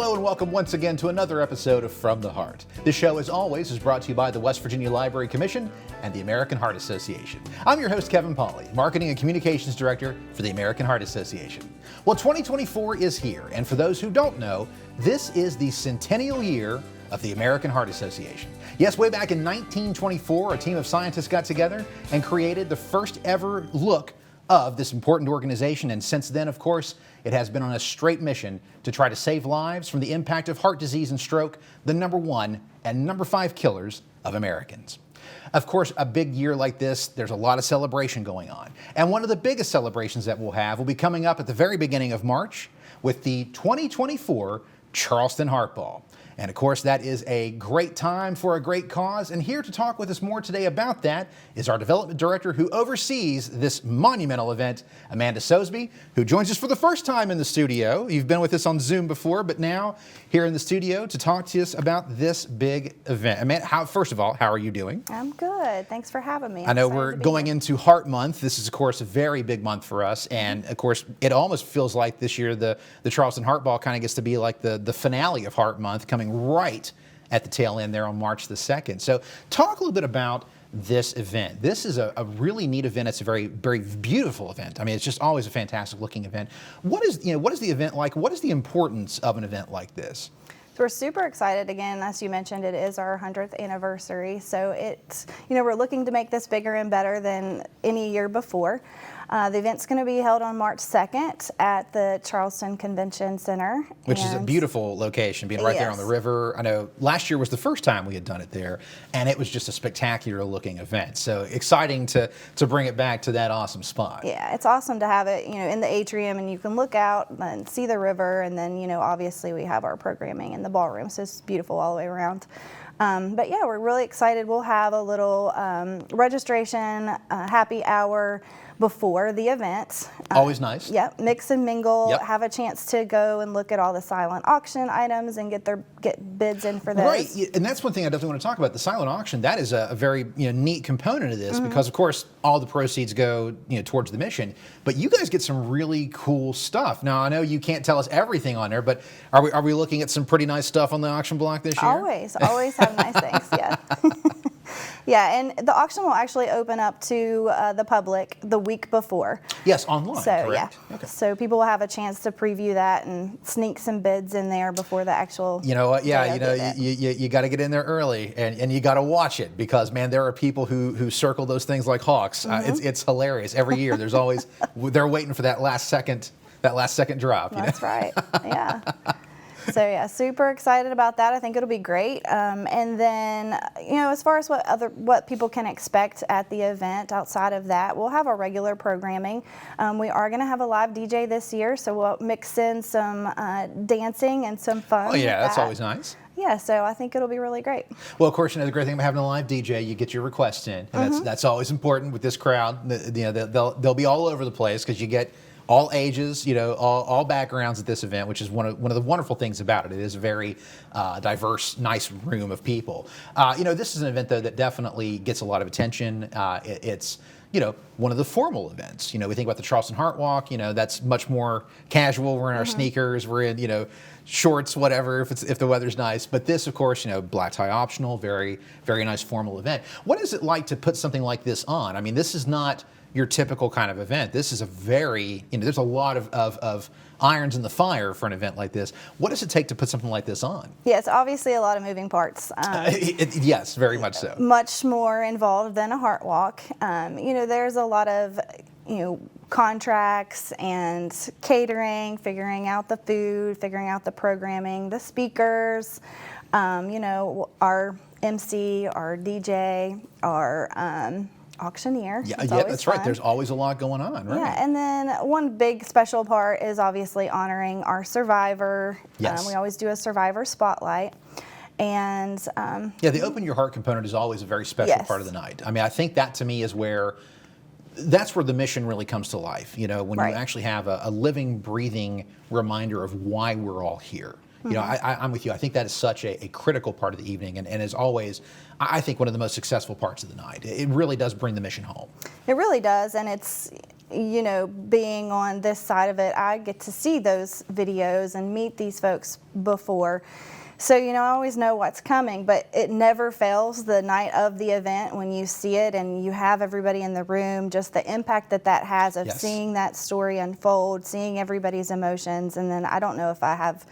Hello and welcome once again to another episode of From the Heart. This show, as always, is brought to you by the West Virginia Library Commission and the American Heart Association. I'm your host, Kevin Pauley, Marketing and Communications Director for the American Heart Association. Well, 2024 is here, and for those who don't know, this is the centennial year of the American Heart Association. Yes, way back in 1924, a team of scientists got together and created the first ever look of this important organization, and since then, of course, it has been on a straight mission to try to save lives from the impact of heart disease and stroke, the number 1 and number 5 killers of Americans. Of course, a big year like this, there's a lot of celebration going on. And one of the biggest celebrations that we'll have will be coming up at the very beginning of March with the 2024 Charleston Heart Ball. And of course, that is a great time for a great cause. And here to talk with us more today about that is our development director who oversees this monumental event, Amanda Sosby, who joins us for the first time in the studio. You've been with us on Zoom before, but now here in the studio to talk to us about this big event. Amanda, first of all, how are you doing? I'm good. Thanks for having me. I know we're going into Heart Month. This is, of course, a very big month for us. And, of course, it almost feels like this year the Charleston Heart Ball kind of gets to be like the finale of Heart Month, coming right at the tail end there on March the 2nd. So talk a little bit about this event. This is a really neat event. It's a very, very beautiful event. I mean, it's just always a fantastic looking event. What is the event like? What is the importance of an event like this? So we're super excited. Again, as you mentioned, it is our 100th anniversary. So it's, we're looking to make this bigger and better than any year before. The event's going to be held on March 2nd at the Charleston Convention Center. Which is a beautiful location, being right there on the river. I know last year was the first time we had done it there, and it was just a spectacular looking event. So exciting to bring it back to that awesome spot. Yeah, it's awesome to have it, in the atrium, and you can look out and see the river, and then, obviously we have our programming in the ballroom, so it's beautiful all the way around. But yeah, we're really excited. We'll have a little registration, happy hour before the event. Always nice. Yep, mix and mingle, Yep. have a chance to go and look at all the silent auction items and get bids in for those. Right, and that's one thing I definitely want to talk about. The silent auction, that is a very neat component of this because, of course, all the proceeds go towards the mission, but you guys get some really cool stuff. Now, I know you can't tell us everything on there, but are we looking at some pretty nice stuff on the auction block this year? Always have nice things, yeah. Yeah, and the auction will actually open up to the public the week before. Yes, online, so, correct? Yeah. Okay. So people will have a chance to preview that and sneak some bids in there before the actual You know what? Yeah, you got to get in there early and you got to watch it because, man, there are people who circle those things like hawks. It's hilarious. Every year there's always, they're waiting for that last second drop. That's right, yeah. So yeah, super excited about that. I think it'll be great. And then, as far as what people can expect at the event outside of that, we'll have our regular programming. We are going to have a live DJ this year, so we'll mix in some dancing and some fun. Oh yeah, that's always nice. Yeah, so I think it'll be really great. Well, of course, the great thing about having a live DJ, you get your requests in, and that's always important with this crowd. They'll be all over the place because you get all ages, all backgrounds at this event, which is one of the wonderful things about it. It is a very diverse, nice room of people. This is an event, though, that definitely gets a lot of attention. It's one of the formal events. We think about the Charleston Heart Walk, that's much more casual. We're in our sneakers, we're in, shorts, whatever, if the weather's nice. But this, of course, black tie optional, very, very nice formal event. What is it like to put something like this on? I mean, this is not your typical kind of event. This is a very, there's a lot of irons in the fire for an event like this. What does it take to put something like this on? Yeah, it's obviously a lot of moving parts. Yes, very much so. Much more involved than a heart walk. There's a lot of, contracts and catering, figuring out the food, figuring out the programming, the speakers, our MC, our DJ, our auctioneer. Yeah, that's fun. Right. There's always a lot going on, right? Yeah, and then one big special part is obviously honoring our survivor. Yes. We always do a survivor spotlight. And the Open Your Heart component is always a very special part of the night. I mean, I think that to me is that's where the mission really comes to life. When you actually have a living, breathing reminder of why we're all here. I'm with you. I think that is such a critical part of the evening, and as always, I think one of the most successful parts of the night. It really does bring the mission home. It really does, and it's you know, being on this side of it, I get to see those videos and meet these folks before. So, you know, I always know what's coming, but it never fails the night of the event when you see it and you have everybody in the room, just the impact that that has of seeing that story unfold, seeing everybody's emotions. And then I don't know if I have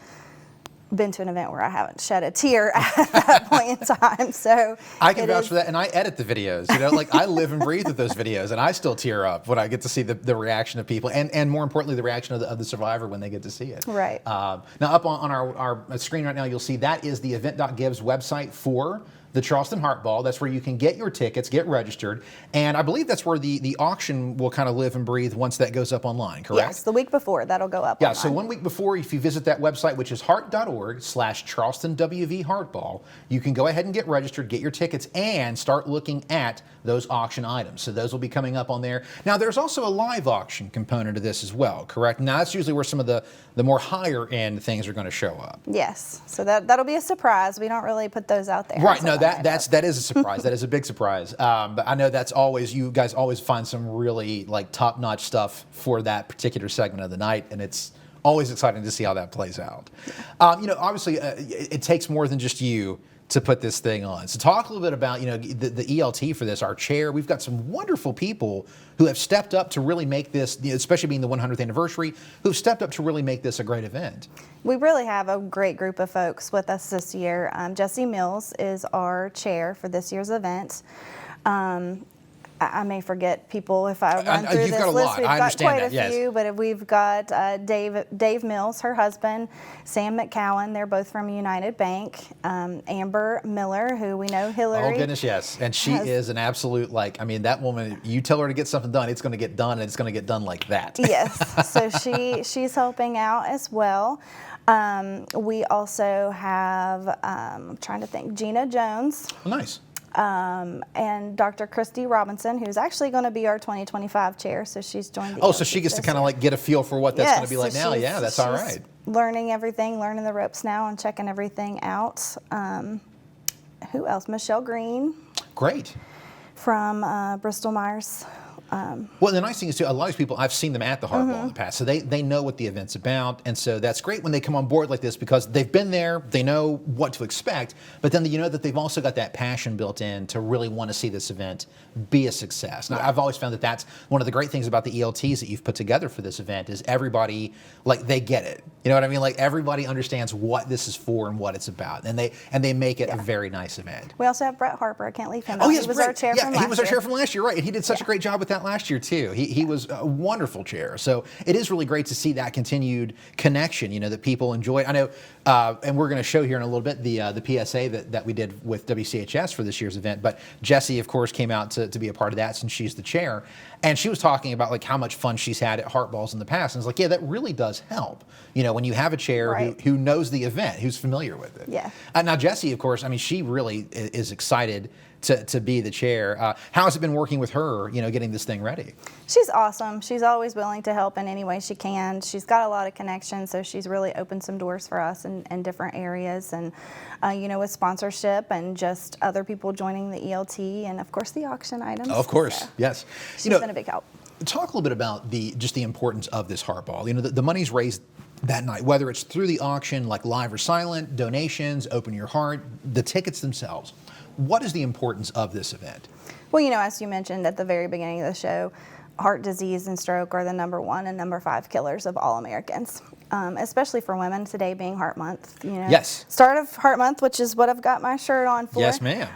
been to an event where I haven't shed a tear at that point in time. So I can vouch for that, and I edit the videos. You know, like I live and breathe with those videos, and I still tear up when I get to see the reaction of people, and more importantly, the reaction of the survivor when they get to see it. Right. Now, up on our screen right now, you'll see that is the event.giv's website for the Charleston Heart Ball. That's where you can get your tickets, get registered, and I believe that's where the auction will kind of live and breathe once that goes up online, correct? Yes, the week before, that'll go up Yeah, online. so 1 week before, if you visit that website, which is heart.org/CharlestonWV Heartball, you can go ahead and get registered, get your tickets, and start looking at those auction items. So those will be coming up on there. Now, there's also a live auction component to this as well, correct? Now, that's usually where some of the more higher-end things are going to show up. Yes, so that'll be a surprise. We don't really put those out there. Right, no, that is a surprise. That is a big surprise. But I know that's always, you guys always find some really like top-notch stuff for that particular segment of the night, and it's always exciting to see how that plays out. You know, obviously, it takes more than just you to put this thing on. So talk a little bit about, you know, the ELT for this, our chair. We've got some wonderful people who have stepped up to really make this, especially being the 100th anniversary, who've stepped up to really make this a great event. We really have a great group of folks with us this year. Jesse Mills is our chair for this year's event. I may forget people if I run through You've this got a list. lot. We've I got understand quite that, a few, but we've got Dave Mills, her husband, Sam McCowan. They're both from United Bank. Amber Miller, who we know, Hillary. Oh goodness, yes, and she is an absolute, like, I mean, that woman. You tell her to get something done, it's going to get done, and it's going to get done like that. Yes, so she's helping out as well. We also have, I'm trying to think, Gina Jones. Oh, nice. And Dr. Christy Robinson, who's actually going to be our 2025 chair, so she's joined the Oh, so she gets to kind of like get a feel for what that's going to be like now. Yeah, that's all right. Learning everything, learning the ropes now, and checking everything out. Who else? Michelle Green. Great. From Bristol Myers. Well, the nice thing is, too, a lot of these people, I've seen them at the Heart Ball in the past, so they know what the event's about, and so that's great when they come on board like this because they've been there, they know what to expect, but then you know that they've also got that passion built in to really want to see this event be a success. Now, I've always found that that's one of the great things about the ELTs that you've put together for this event is everybody, like, they get it. You know what I mean? Like, everybody understands what this is for and what it's about, and they make it a very nice event. We also have Brett Harper. I can't leave him out. Oh, yes, he was Brett. our chair from last year. He was our chair from last year, right? And he did such a great job with that last year too. He was a wonderful chair. So it is really great to see that continued connection, you know, that people enjoy. I know, and we're going to show here in a little bit the PSA that we did with WCHS for this year's event. But Jessie, of course, came out to be a part of that since she's the chair. And she was talking about like how much fun she's had at Heart Balls in the past. And it's like, yeah, that really does help. You know, when you have a chair who knows the event, who's familiar with it. Yeah. Now, Jessie, of course, I mean, she really is excited to be the chair. How has it been working with her, you know, getting this thing ready? She's awesome. She's always willing to help in any way she can. She's got a lot of connections, so she's really opened some doors for us in different areas, and you know, with sponsorship and just other people joining the ELT, and of course the auction items. Of course, so yes. She's been a big help. Talk a little bit about just the importance of this Heart Ball. You know, the money's raised that night, whether it's through the auction, like live or silent, donations, open your heart, the tickets themselves. What is the importance of this event? Well, you know, as you mentioned at the very beginning of the show, heart disease and stroke are the #1 and #5 killers of all Americans, especially for women, today being Heart Month. You know, yes. Start of Heart Month, which is what I've got my shirt on for. Yes, ma'am.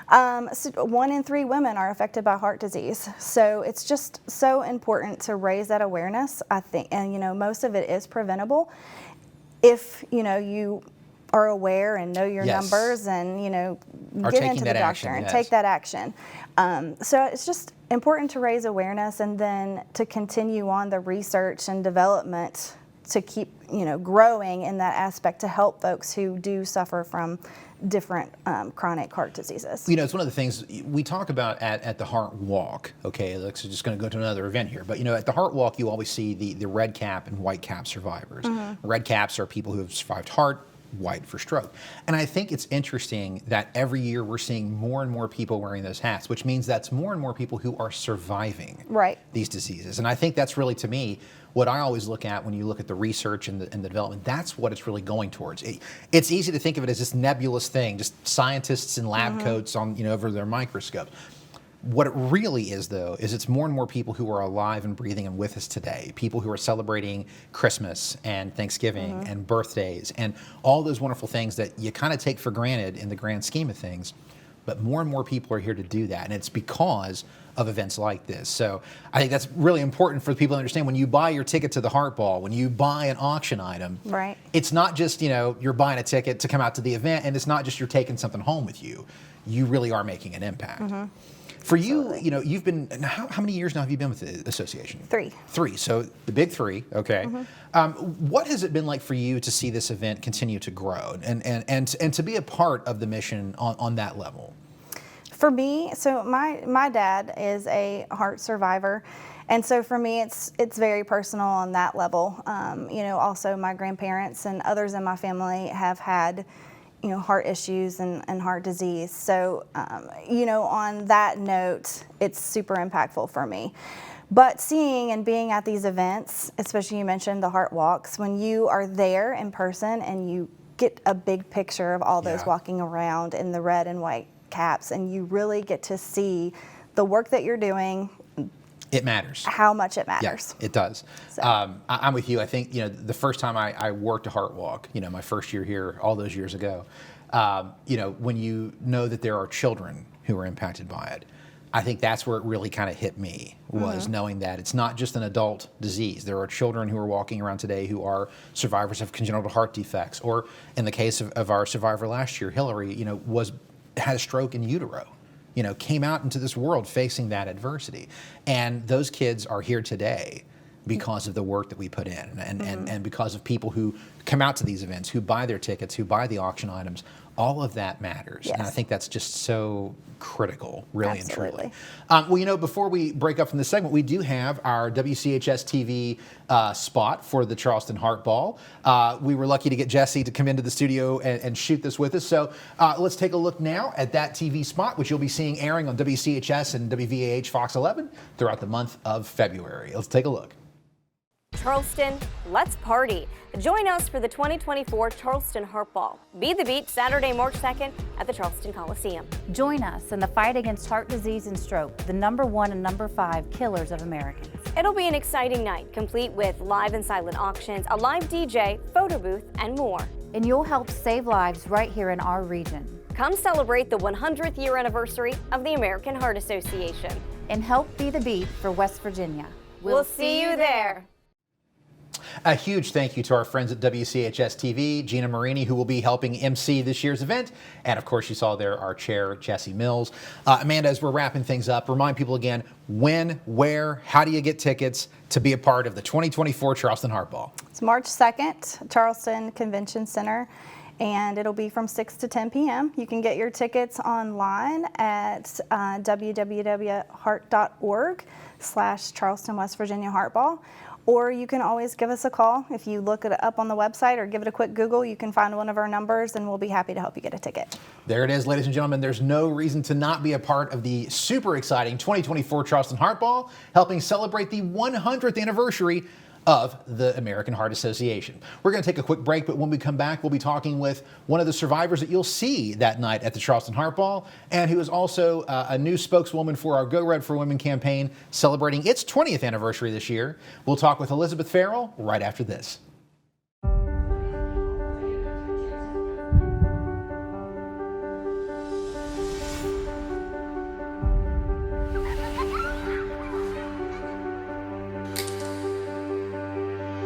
So 1 in 3 women are affected by heart disease. So it's just so important to raise that awareness, I think. And, you know, most of it is preventable if, you know, you are aware and know your numbers and, you know, get into the doctor and take that action. So it's just important to raise awareness and then to continue on the research and development to keep, you know, growing in that aspect to help folks who do suffer from different chronic heart diseases. You know, it's one of the things we talk about at the Heart Walk. Okay, let's just going to go to another event here. But, you know, at the Heart Walk, you always see the red cap and white cap survivors. Red caps are people who have survived heart white for stroke. And I think it's interesting that every year we're seeing more and more people wearing those hats, which means that's more and more people who are surviving these diseases. And I think that's really, to me, what I always look at when you look at the research and the development. That's what it's really going towards. It's easy to think of it as this nebulous thing, just scientists in lab coats on, over their microscopes. What it really is, though, is it's more and more people who are alive and breathing and with us today. People who are celebrating Christmas and Thanksgiving and birthdays and all those wonderful things that you kind of take for granted in the grand scheme of things. But more and more people are here to do that, and it's because of events like this. So I think that's really important for people to understand. When you buy your ticket to the Heart Ball, when you buy an auction item, it's not just, you're buying a ticket to come out to the event, and it's not just you're taking something home with you. You really are making an impact. For you, you've been, how many years now have you been with the association? 3. 3, so the big 3, okay. What has it been like for you to see this event continue to grow and to be a part of the mission on that level? For me, so my dad is a heart survivor, and so for me it's very personal on that level. Also my grandparents and others in my family have had heart issues and heart disease. So, on that note, it's super impactful for me. But seeing and being at these events, especially you mentioned the heart walks, when you are there in person and you get a big picture of all those walking around in the red and white caps, and you really get to see the work that you're doing. It matters. How much it matters. Yes, it does. So. I'm with you. I think, the first time I worked a heart walk, my first year here, all those years ago, when you know that there are children who are impacted by it, I think that's where it really kind of hit me, was knowing that it's not just an adult disease. There are children who are walking around today who are survivors of congenital heart defects, or in the case of our survivor last year, Hillary, had a stroke in utero. Came out into this world facing that adversity. And those kids are here today because of the work that we put in and because of people who come out to these events, who buy their tickets, who buy the auction items. All of that matters. Yes. And I think that's just so critical, really. Absolutely. And truly. Before we break up from this segment, we do have our WCHS TV spot for the Charleston Heart Ball. We were lucky to get Jesse to come into the studio and shoot this with us. So let's take a look now at that TV spot, which you'll be seeing airing on WCHS and WVAH Fox 11 throughout the month of February. Let's take a look. Charleston, let's party. Join us for the 2024 Charleston Heart Ball. Be the Beat, Saturday, March 2nd at the Charleston Coliseum. Join us in the fight against heart disease and stroke, the #1 and #5 killers of Americans. It'll be an exciting night, complete with live and silent auctions, a live DJ, photo booth, and more. And you'll help save lives right here in our region. Come celebrate the 100th year anniversary of the American Heart Association. And help be the beat for West Virginia. We'll see you there. A huge thank you to our friends at WCHS TV, Gina Marini, who will be helping MC this year's event. And of course, you saw there our chair, Jesse Mills. Amanda, as we're wrapping things up, remind people again, when, where, how do you get tickets to be a part of the 2024 Charleston Heart Ball? It's March 2nd, Charleston Convention Center, and it'll be from 6 to 10 p.m. You can get your tickets online at www.heart.org/Charleston West Virginia Heart Ball. Or you can always give us a call. If you look it up on the website or give it a quick Google, you can find one of our numbers and we'll be happy to help you get a ticket. There it is, ladies and gentlemen. There's no reason to not be a part of the super exciting 2024 Charleston Heart Ball, helping celebrate the 100th anniversary of the American Heart Association. We're going to take a quick break, but when we come back, we'll be talking with one of the survivors that you'll see that night at the Charleston Heart Ball, and who is also a new spokeswoman for our Go Red for Women campaign, celebrating its 20th anniversary this year. We'll talk with Elizabeth Farrell right after this.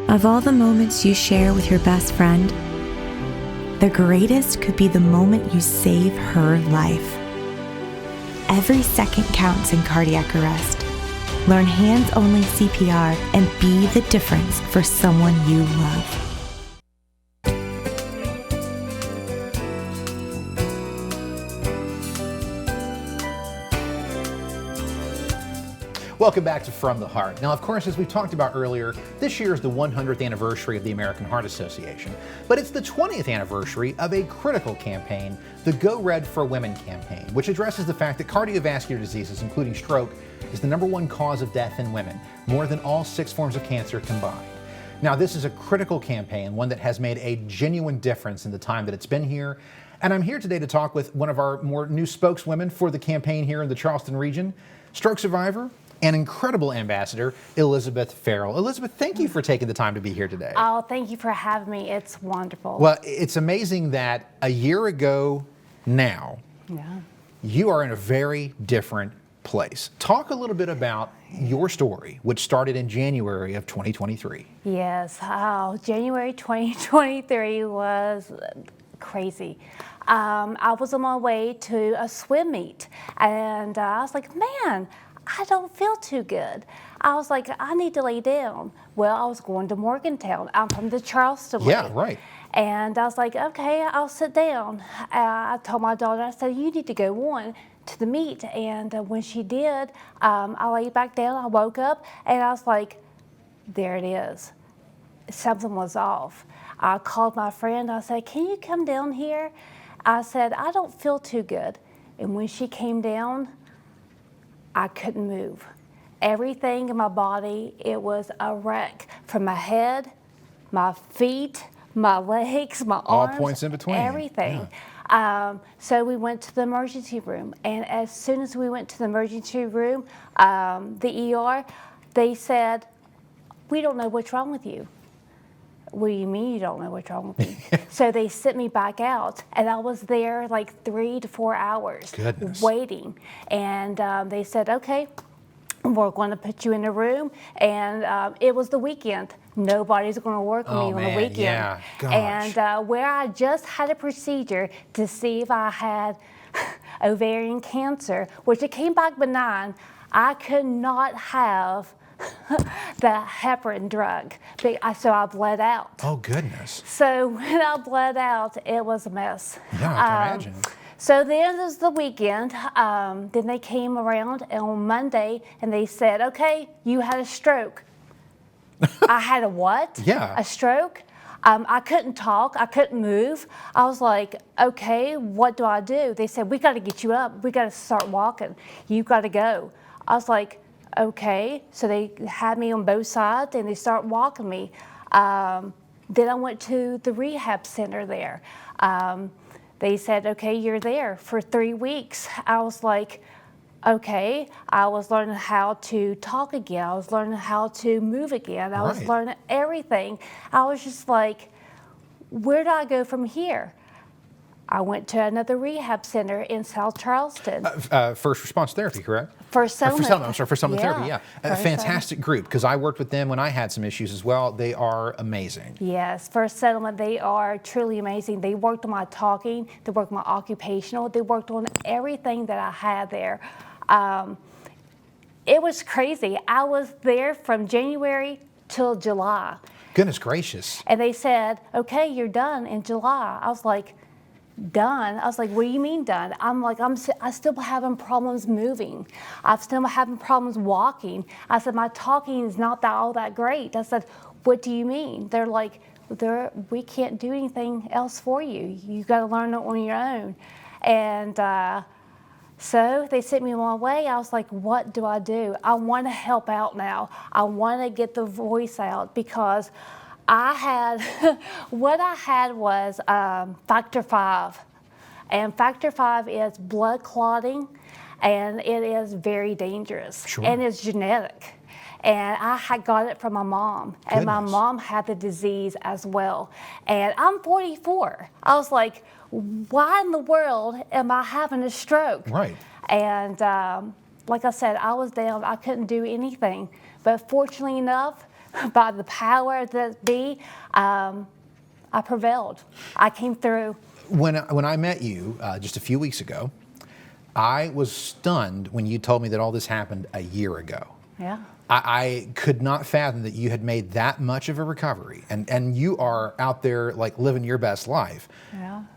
Of all the moments you share with your best friend, the greatest could be the moment you save her life. Every second counts in cardiac arrest. Learn hands-only CPR and be the difference for someone you love. Welcome back to From the Heart. Now, of course, as we talked about earlier, this year is the 100th anniversary of the American Heart Association, but it's the 20th anniversary of a critical campaign, the Go Red for Women campaign, which addresses the fact that cardiovascular diseases, including stroke, is the #1 cause of death in women, more than all 6 forms of cancer combined. Now, this is a critical campaign, one that has made a genuine difference in the time that it's been here. And I'm here today to talk with one of our more new spokeswomen for the campaign here in the Charleston region, stroke survivor and incredible ambassador, Elizabeth Farrell. Elizabeth, thank you for taking the time to be here today. Oh, thank you for having me. It's wonderful. Well, it's amazing that a year ago now, you are in a very different place. Talk a little bit about your story, which started in January of 2023. Yes. Oh, January 2023 was crazy. I was on my way to a swim meet, and I was like, man, I don't feel too good. I was like, I need to lay down. Well, I was going to Morgantown. I'm from the Charleston. Yeah, right. And I was like, okay, I'll sit down. I told my daughter, I said, you need to go on to the meet. And when she did, I laid back down, I woke up, and I was like, there it is. Something was off. I called my friend, I said, can you come down here? I said, I don't feel too good. And when she came down, I couldn't move. Everything in my body, it was a wreck. From my head, my feet, my legs, my arms. All points in between. Everything. So we went to the emergency room. And as soon as we went to the emergency room, the ER, they said, we don't know what's wrong with you. What do you mean you don't know what's wrong with me? So they sent me back out, and I was there like 3 to 4 hours waiting. And they said, okay, we're going to put you in a room. And it was the weekend. Nobody's going to work with me on the weekend. Yeah. Gosh. And where I just had a procedure to see if I had ovarian cancer, which it came back benign, I could not have the heparin drug, so I bled out. Oh, goodness. So when I bled out, it was a mess. Yeah, I can imagine. So then it was the weekend. Then they came around on Monday and they said, okay, you had a stroke. I had a what? Yeah. A stroke? I couldn't talk, I couldn't move. I was like, okay, what do I do? They said, we got to get you up. We got to start walking. You got to go. I was like, okay. So they had me on both sides and they start walking me. Then I went to the rehab center there. They said, okay, you're there for 3 weeks. I was like, okay. I was learning how to talk again. I was learning how to move again. I was learning everything. I was just like, where do I go from here? I went to another rehab center in South Charleston. First response therapy, correct? First settlement. I'm sorry, first settlement therapy, yeah. A fantastic group, because I worked with them when I had some issues as well. They are amazing. Yes, First Settlement, they are truly amazing. They worked on my talking, they worked on my occupational, they worked on everything that I had there. It was crazy. I was there from January till July. Goodness gracious. And they said, okay, you're done in July. I was like, done? I was like, what do you mean done? I'm like, I still having problems moving. I'm still having problems walking. I said, my talking is not all that great. I said, what do you mean? They're like, we can't do anything else for you. You got to learn it on your own. And so they sent me on my way. I was like, what do? I want to help out now. I want to get the voice out because what I had was factor V. And factor V is blood clotting, and it is very dangerous. Sure. And it's genetic. And I had got it from my mom. And my mom had the disease as well. And I'm 44. I was like, why in the world am I having a stroke? Right. And like I said, I was down. I couldn't do anything. But fortunately enough, by the power that be, I prevailed. I came through. When I met you just a few weeks ago, I was stunned when you told me that all this happened a year ago. Yeah. I could not fathom that you had made that much of a recovery, and you are out there like living your best life,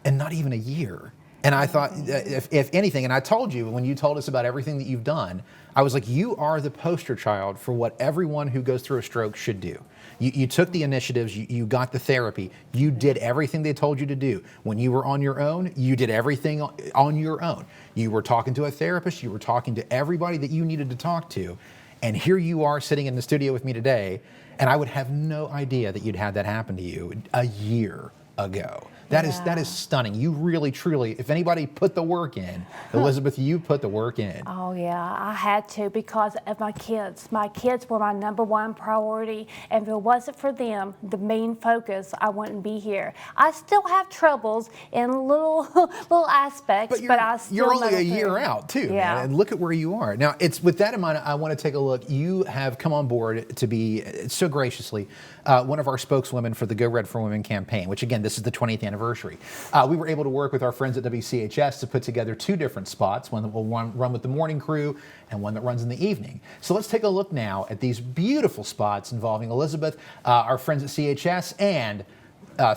and not even a year. And I thought, if anything, and I told you when you told us about everything that you've done, I was like, you are the poster child for what everyone who goes through a stroke should do. You took the initiatives, you got the therapy, you did everything they told you to do. When you were on your own, you did everything on your own. You were talking to a therapist, you were talking to everybody that you needed to talk to. And here you are sitting in the studio with me today, and I would have no idea that you'd had that happen to you a year ago. That is stunning. You really, truly, if anybody put the work in, Elizabeth, you put the work in. Oh yeah, I had to because of my kids. My kids were my #1 priority, and if it wasn't for them, the main focus, I wouldn't be here. I still have troubles in little aspects, but I still. You're only a year out too, man, and look at where you are now. It's with that in mind, I want to take a look. You have come on board to be so graciously one of our spokeswomen for the Go Red for Women campaign, which again, this is the 20th anniversary. We were able to work with our friends at WCHS to put together 2 different spots, one that will run with the morning crew and one that runs in the evening. So let's take a look now at these beautiful spots involving Elizabeth, our friends at CHS, and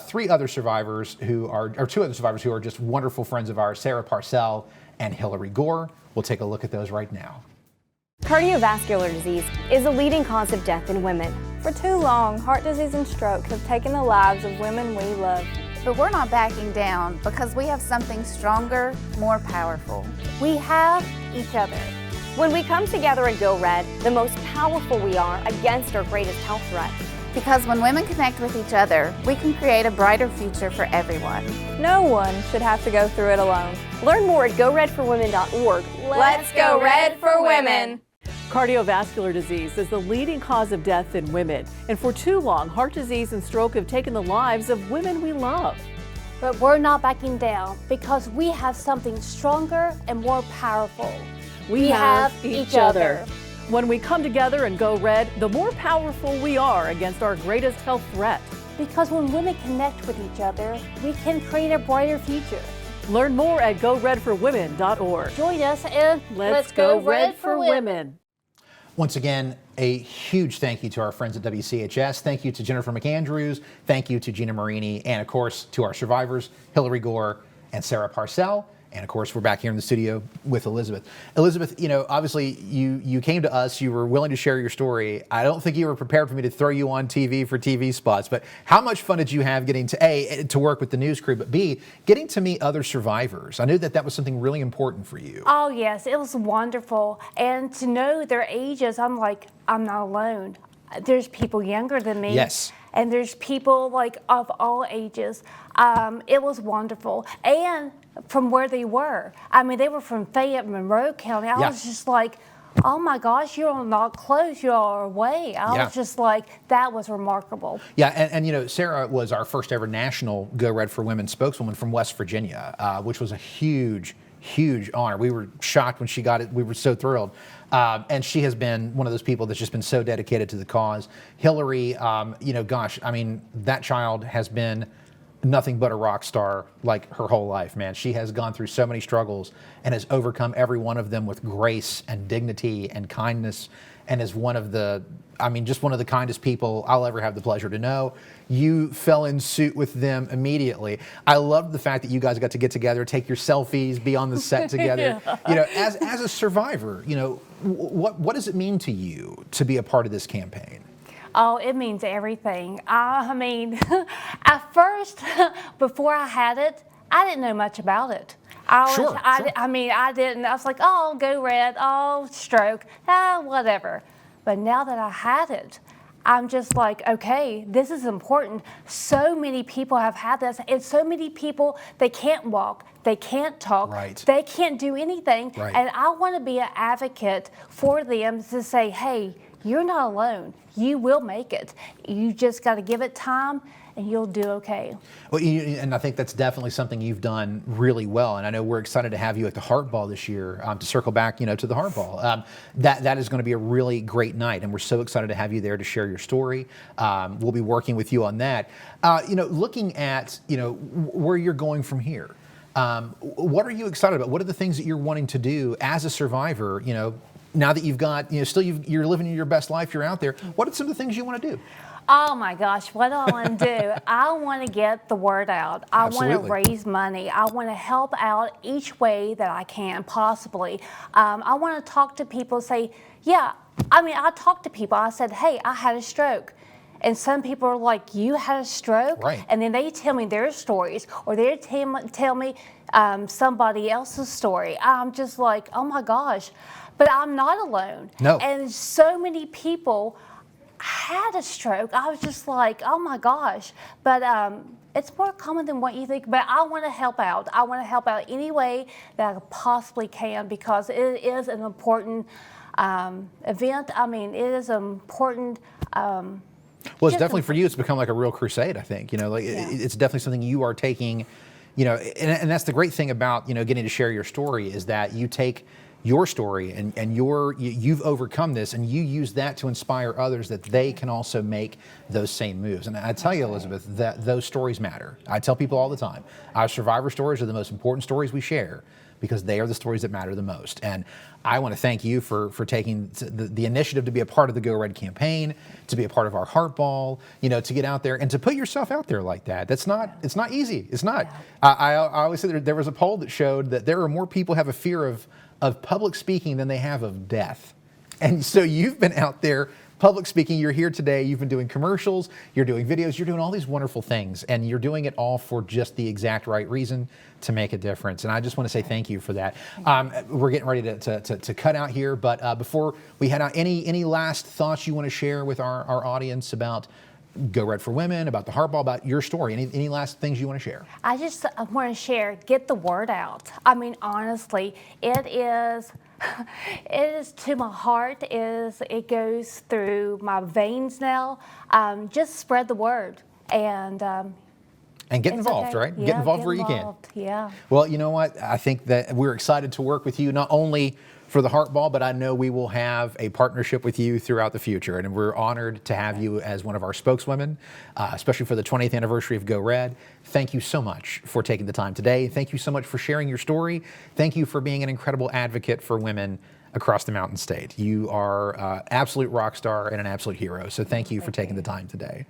2 other survivors who are just wonderful friends of ours, Sarah Parcell and Hillary Gore. We'll take a look at those right now. Cardiovascular disease is a leading cause of death in women. For too long, heart disease and stroke have taken the lives of women we love. But we're not backing down because we have something stronger, more powerful. We have each other. When we come together and go red, the most powerful we are against our greatest health threat. Because when women connect with each other, we can create a brighter future for everyone. No one should have to go through it alone. Learn more at goredforwomen.org. Let's go red for women! Cardiovascular disease is the leading cause of death in women, and for too long, heart disease and stroke have taken the lives of women we love. But we're not backing down because we have something stronger and more powerful. We have each other. When we come together and go red, the more powerful we are against our greatest health threat. Because when women connect with each other, we can create a brighter future. Learn more at goredforwomen.org. Join us and Let's go red for women. Once again, a huge thank you to our friends at WCHS. Thank you to Jennifer McAndrews. Thank you to Gina Marini. And of course, to our survivors, Hillary Gore and Sarah Parcell. And of course, we're back here in the studio with Elizabeth. Elizabeth, you know, obviously you came to us, you were willing to share your story. I don't think you were prepared for me to throw you on TV for TV spots, but how much fun did you have getting to A, to work with the news crew, but B, getting to meet other survivors? I knew that was something really important for you. Oh yes, it was wonderful. And to know their ages, I'm like, I'm not alone. There's people younger than me. Yes. And there's people like of all ages. It was wonderful. And from where they were. I mean, they were from Fayette, Monroe County. I was just like, oh my gosh, you're not close, you're away. I was just like, that was remarkable. Yeah, and you know, Sarah was our first ever national Go Red for Women spokeswoman from West Virginia, which was a huge honor. We were shocked when she got it. We were so thrilled. And she has been one of those people that's just been so dedicated to the cause. Hillary, you know, gosh, I mean, that child has been nothing but a rock star like her whole life, man. She has gone through so many struggles and has overcome every one of them with grace and dignity and kindness, and is one of the, I mean, just one of the kindest people I'll ever have the pleasure to know. You fell in suit with them immediately. I loved the fact that you guys got to get together, take your selfies, be on the set together. You know, as a survivor, you know, what does it mean to you to be a part of this campaign? Oh, it means everything. I mean, at first, before I had it, I didn't know much about it. I mean, I didn't. I was like, oh, go red, oh, stroke, whatever. But now that I had it, I'm just like, okay, this is important. So many people have had this, and so many people, they can't walk, they can't talk, they can't do anything. And I want to be an advocate for them to say, hey, you're not alone. You will make it. You just got to give it time, and you'll do okay. Well, and I think that's definitely something you've done really well. And I know we're excited to have you at the Heart Ball this year. To circle back, you know, to the Heart Ball, that is going to be a really great night, and we're so excited to have you there to share your story. We'll be working with you on that. You know, looking at where you're going from here. What are you excited about? What are the things that you're wanting to do as a survivor? You know, now that you've got, you're living your best life, you're out there, what are some of the things you want to do? Oh my gosh, what do I want to do? I want to get the word out. I want Absolutely. to raise money. I want to help out each way that I can possibly. I want to talk to people, say, yeah, I talk to people. I said, hey, I had a stroke. And some people are like, you had a stroke? Right. And then they tell me their stories, or they tell me somebody else's story. I'm just like, oh my gosh. But I'm not alone. No. And so many people had a stroke. I was just like, oh my gosh. But it's more common than what you think. But I want to help out. I want to help out any way that I possibly can, because it is an important event. I mean, it is an important. Well, it's definitely for you. It's become like a real crusade. I think it's definitely something you are taking. And that's the great thing about getting to share your story, is that you take your story and you've overcome this, and you use that to inspire others that they can also make those same moves. And I tell you, Elizabeth, that those stories matter. I tell people all the time, our survivor stories are the most important stories we share, because they are the stories that matter the most. And I want to thank you for taking the initiative to be a part of the Go Red campaign, to be a part of our Heart Ball, to get out there and to put yourself out there like that. It's not easy. It's not. I always say there was a poll that showed that there are more people have a fear of public speaking than they have of death. And so you've been out there public speaking. You're here today. You've been doing commercials. You're doing videos. You're doing all these wonderful things. And you're doing it all for just the exact right reason, to make a difference. And I just want to say thank you for that. We're getting ready to cut out here. But before we head out, any last thoughts you want to share with our audience about Go Red for Women, about the Heart Ball, about your story? Any last things you want to share? I just want to share, get the word out. I mean, honestly, it is to my heart. It goes through my veins now. Just spread the word and get involved, okay. right? Yeah, get involved where you can. Yeah. Well, you know what? I think that we're excited to work with you, not only for the Heart Ball, but I know we will have a partnership with you throughout the future. And we're honored to have you as one of our spokeswomen, especially for the 20th anniversary of Go Red. Thank you so much for taking the time today. Thank you so much for sharing your story. Thank you for being an incredible advocate for women across the Mountain State. You are absolute rock star and an absolute hero. So thank you for taking the time today.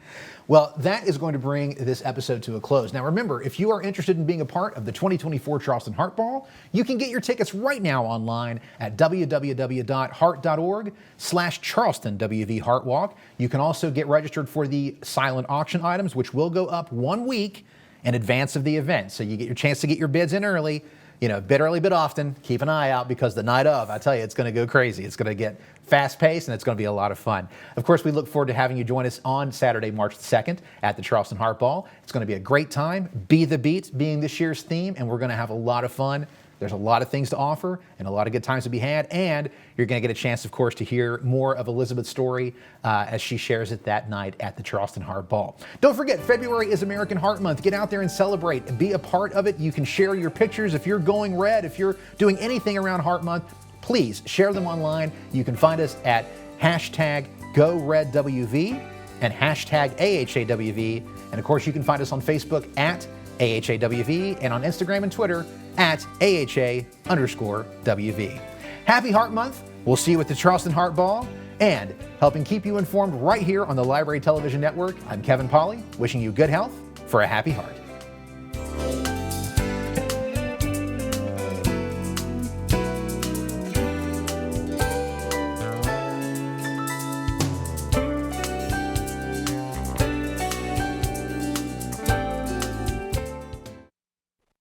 Well, that is going to bring this episode to a close. Now remember, if you are interested in being a part of the 2024 Charleston Heart Ball, you can get your tickets right now online at www.heart.org/Charleston WV Heart Walk. You can also get registered for the silent auction items, which will go up 1 week in advance of the event. So you get your chance to get your bids in early. Bid early, bid often. Keep an eye out, because the night of, I tell you, it's going to go crazy. It's going to get fast-paced, and it's going to be a lot of fun. Of course, we look forward to having you join us on Saturday, March 2nd at the Charleston Heart Ball. It's going to be a great time. Be the Beat being this year's theme, and we're going to have a lot of fun. There's a lot of things to offer and a lot of good times to be had, and you're going to get a chance, of course, to hear more of Elizabeth's story as she shares it that night at the Charleston Heart Ball. Don't forget, February is American Heart Month. Get out there and celebrate and be a part of it. You can share your pictures if you're going red, if you're doing anything around Heart Month. Please share them online. You can find us at #GoRedWV and #AHAWV. And of course, you can find us on Facebook at AHAWV and on Instagram and Twitter at AHA_WV. Happy Heart Month. We'll see you at the Charleston Heart Ball, and helping keep you informed right here on the Library Television Network. I'm Kevin Pauley, wishing you good health for a happy heart.